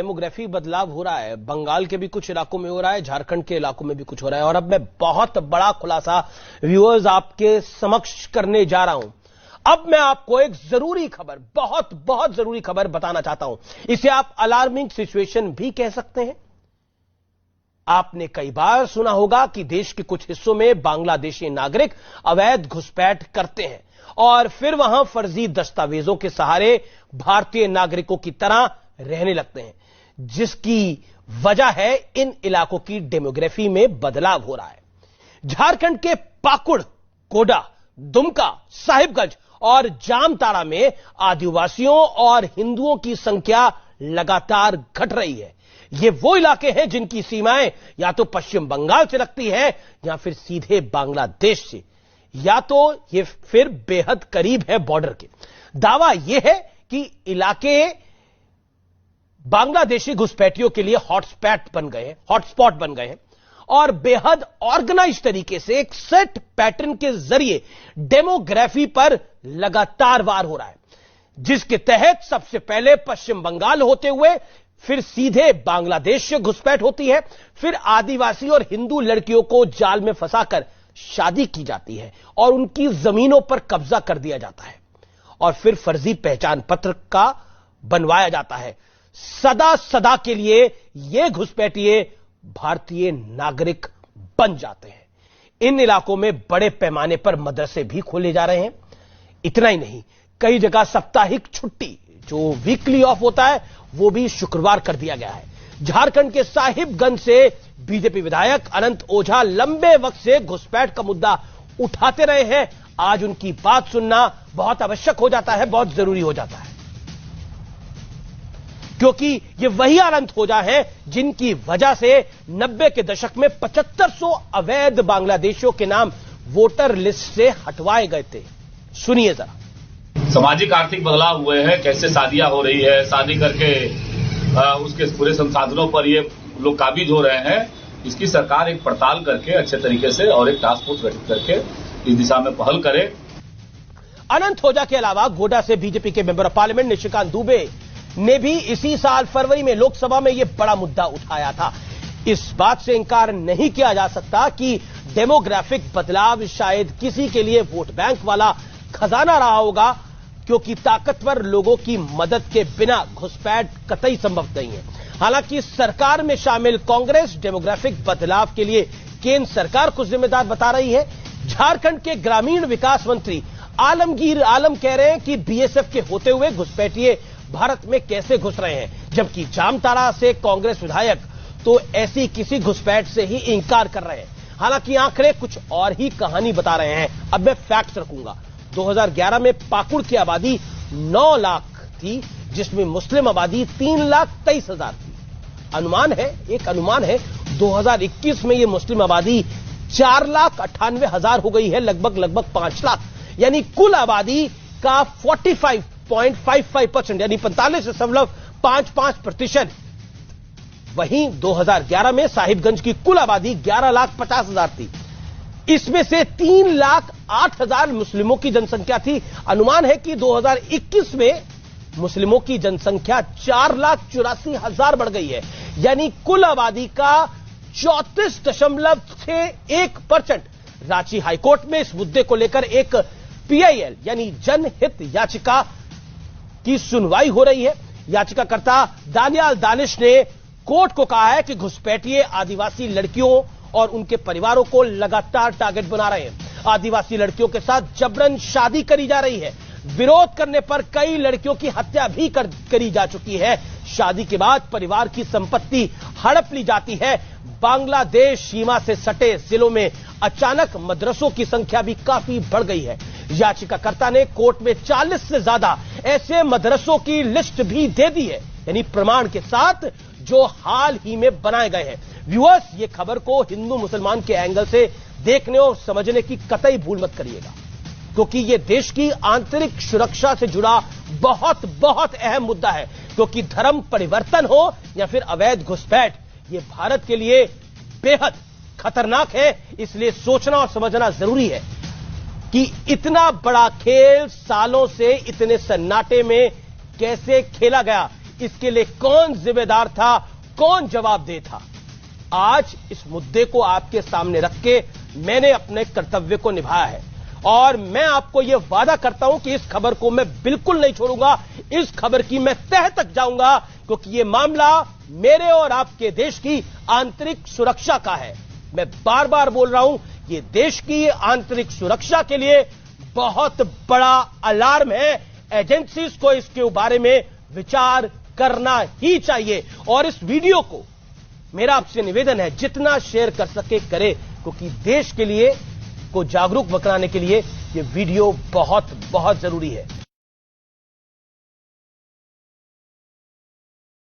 Demography बदलाव हो रहा है। बंगाल के भी कुछ इलाकों में हो रहा है, झारखंड के इलाकों में भी कुछ हो रहा है। और अब मैं बहुत बड़ा खुलासा व्यूअर्स आपके समक्ष करने जा रहा हूं। अब मैं आपको एक जरूरी खबर, बहुत जरूरी खबर बताना चाहता हूं। इसे आप अलार्मिंग सिचुएशन भी कह सकते हैं। आपने कई बार सुना होगा कि देश के कुछ हिस्सों में बांग्लादेशी नागरिक अवैध घुसपैठ करते हैं और फिर वहां फर्जी दस्तावेजों के सहारे भारतीय नागरिकों की तरह रहने लगते हैं, जिसकी वजह है इन इलाकों की डेमोग्राफी में बदलाव हो रहा है। झारखंड के पाकुड़, कोडा, दुमका, साहिबगंज और जामताड़ा में आदिवासियों और हिंदुओं की संख्या लगातार घट रही है। ये वो इलाके हैं जिनकी सीमाएं या तो पश्चिम बंगाल से लगती है या फिर सीधे बांग्लादेश से, या तो ये फिर बेहद करीब है बॉर्डर के। दावा यह है कि इलाके बांग्लादेशी घुसपैठियों के लिए हॉटस्पॉट बन गए हैं और बेहद ऑर्गेनाइज तरीके से एक सेट पैटर्न के जरिए डेमोग्राफी पर लगातार वार हो रहा है, जिसके तहत सबसे पहले पश्चिम बंगाल होते हुए फिर सीधे बांग्लादेश से घुसपैठ होती है, फिर आदिवासी और हिंदू लड़कियों को जाल में फंसाकर शादी की जाती है और उनकी जमीनों पर कब्जा कर दिया जाता है और फिर फर्जी पहचान पत्र का बनवाया जाता है। सदा के लिए ये घुसपैठिए भारतीय नागरिक बन जाते हैं। इन इलाकों में बड़े पैमाने पर मदरसे भी खोले जा रहे हैं। इतना ही नहीं, कई जगह साप्ताहिक छुट्टी, जो वीकली ऑफ होता है, वो भी शुक्रवार कर दिया गया है। झारखंड के साहिबगंज से बीजेपी विधायक अनंत ओझा लंबे वक्त से घुसपैठ का मुद्दा उठाते रहे हैं। आज उनकी बात सुनना बहुत आवश्यक हो जाता है, बहुत जरूरी हो जाता है, क्योंकि ये वही अनंत ओझा है जिनकी वजह से 90 के दशक में 7500 अवैध बांग्लादेशियों के नाम वोटर लिस्ट से हटवाए गए थे। सुनिए जरा। सामाजिक आर्थिक बदलाव हुए हैं, कैसे शादियां हो रही है, शादी करके उसके पूरे संसाधनों पर ये लोग काबिज हो रहे हैं। इसकी सरकार एक पड़ताल करके अच्छे तरीके से और एक टास्क फोर्स गठित करके इस दिशा में पहल करे। अनंत ओझा के अलावा गोड्डा से बीजेपी के member of parliament Nishikant Dubey ने भी इसी साल फरवरी में लोकसभा में यह बड़ा मुद्दा उठाया था। इस बात से इंकार नहीं किया जा सकता कि डेमोग्राफिक बदलाव शायद किसी के लिए वोट बैंक वाला खजाना रहा होगा, क्योंकि ताकतवर लोगों की मदद के बिना घुसपैठ कतई संभव नहीं है। हालांकि सरकार में शामिल कांग्रेस डेमोग्राफिक बदलाव के लिए केंद्र सरकार को जिम्मेदार बता रही है। झारखंड के ग्रामीण विकास मंत्री आलमगीर आलम कह रहे हैं कि बीएसएफ के होते हुए घुसपैठिए भारत में कैसे घुस रहे हैं, जबकि जामताड़ा से कांग्रेस विधायक तो ऐसी किसी घुसपैठ से ही इंकार कर रहे हैं। हालांकि आंकड़े कुछ और ही कहानी बता रहे हैं। अब मैं फैक्ट्स रखूंगा। 2011 में पाकुड़ की आबादी 9 लाख थी, जिसमें मुस्लिम आबादी 3,23,000 थी। अनुमान है 2021 में यह मुस्लिम आबादी 4,98,000 हो गई है, लगभग 5 लाख। यानी कुल आबादी का 45.55% यानी 45.55%। वहीं 2011 में साहिबगंज की कुल आबादी 11,50,000 थी। इसमें से 3,08,000 मुस्लिमों की जनसंख्या थी। अनुमान है कि 2021 में मुस्लिमों की जनसंख्या 4,84,000 बढ़ गई है। यानी कुल आबादी का 34.61%। रांची हाईकोर्ट में इस मुद्दे को लेकर एक पीआईएल यानी जनहित याचिका की सुनवाई हो रही है। याचिकाकर्ता दानियाल दानिश ने कोर्ट को कहा है कि घुसपैठिए आदिवासी लड़कियों और उनके परिवारों को लगातार टारगेट बना रहे हैं। आदिवासी लड़कियों के साथ जबरन शादी करी जा रही है। विरोध करने पर कई लड़कियों की हत्या भी करी जा चुकी है। शादी के बाद परिवार की संपत्ति हड़प ली जाती है। बांग्लादेश सीमा से सटे जिलों में अचानक मदरसों की संख्या भी काफी बढ़ गई है। याचिकाकर्ता ने कोर्ट में 40 से ज्यादा ऐसे मदरसों की लिस्ट भी दे दी है, यानी प्रमाण के साथ, जो हाल ही में बनाए गए हैं। व्यूअर्स, ये खबर को हिंदू मुसलमान के एंगल से देखने और समझने की कतई भूल मत करिएगा, क्योंकि यह देश की आंतरिक सुरक्षा से जुड़ा बहुत अहम मुद्दा है। क्योंकि धर्म परिवर्तन हो या फिर अवैध घुसपैठ, यह भारत के लिए बेहद खतरनाक है। इसलिए सोचना और समझना जरूरी है कि इतना बड़ा खेल सालों से इतने सन्नाटे में कैसे खेला गया। इसके लिए कौन जिम्मेदार था, कौन जवाबदेह था। आज इस मुद्दे को आपके सामने रख के मैंने अपने कर्तव्य को निभाया है और मैं आपको यह वादा करता हूं कि इस खबर को मैं बिल्कुल नहीं छोड़ूंगा। इस खबर की मैं तह तक जाऊंगा, क्योंकि यह मामला मेरे और आपके देश की आंतरिक सुरक्षा का है। मैं बार बार बोल रहा हूं, यह देश की आंतरिक सुरक्षा के लिए बहुत बड़ा अलार्म है। एजेंसीज को इसके बारे में विचार करना ही चाहिए। और इस वीडियो को मेरा आपसे निवेदन है, जितना शेयर कर सके करे, क्योंकि देश के लिए को जागरूक बनाने के लिए यह वीडियो बहुत बहुत जरूरी है।